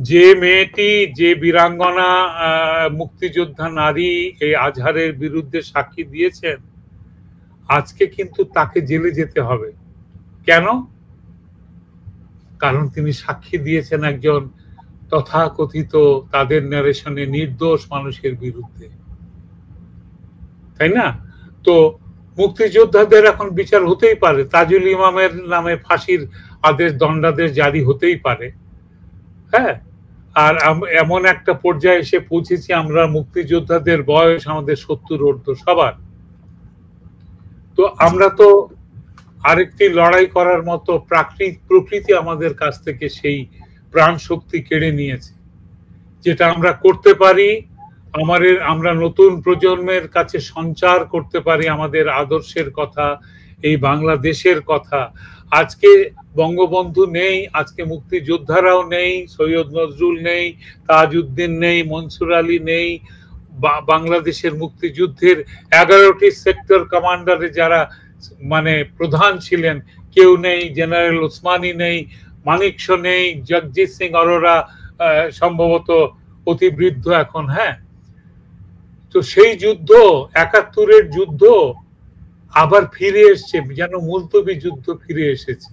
যে মেয়েটি, যে বীরাঙ্গনা মুক্তিযোদ্ধা নারী এই আজহারের বিরুদ্ধে সাক্ষী দিয়েছেন, আজকে কিন্তু তাকে জেলে যেতে হবে। কেন? কারণ তিনি সাক্ষী দিয়েছেন একজন তথাকথিত তাদের ন্যারেশনে নির্দোষ মানুষের বিরুদ্ধে, তাই না? তো মুক্তিযোদ্ধাদের এখন বিচার হতেই পারে, তাজুল ইমামের নামে ফাঁসির আদেশ, দণ্ডাদেশ জারি হতেই পারে। হ্যাঁ, আর এমন একটা পর্যায়ে এসে পৌঁছেছি আমরা, মুক্তিযোদ্ধাদের বয়স আমাদের 70 ঊর্ধ্ব সবার। তো আমরা তো আরেকটি লড়াই করার মতো প্রকৃতি আমাদের কাছ থেকে সেই প্রাণ শক্তি কেড়ে নিয়েছে। যেটা আমরা করতে পারি, আমরা নতুন প্রজন্মের কাছে সঞ্চার করতে পারি আমাদের আদর্শের কথা, এই বাংলাদেশের কথা। আজকে বঙ্গবন্ধু নেই, আজকে মুক্তিযোদ্ধারাও নেই, সৈয়দ নজরুল নেই, তাজউদ্দিন নেই, মনসুর আলী নেই, বাংলাদেশের মুক্তিযুদ্ধের 11টি সেক্টর কমান্ডারে যারা মানে প্রধান ছিলেন কেউ নেই, জেনারেল ওসমানী নেই, মানিকশ নেই, জগজিৎ সিং অরোরা সম্ভবত অতি বৃদ্ধ এখন। হ্যাঁ, তো সেই যুদ্ধ, 71-এর যুদ্ধ আবার ফিরে এসছে, যেন মুলতবি যুদ্ধ ফিরে এসেছে।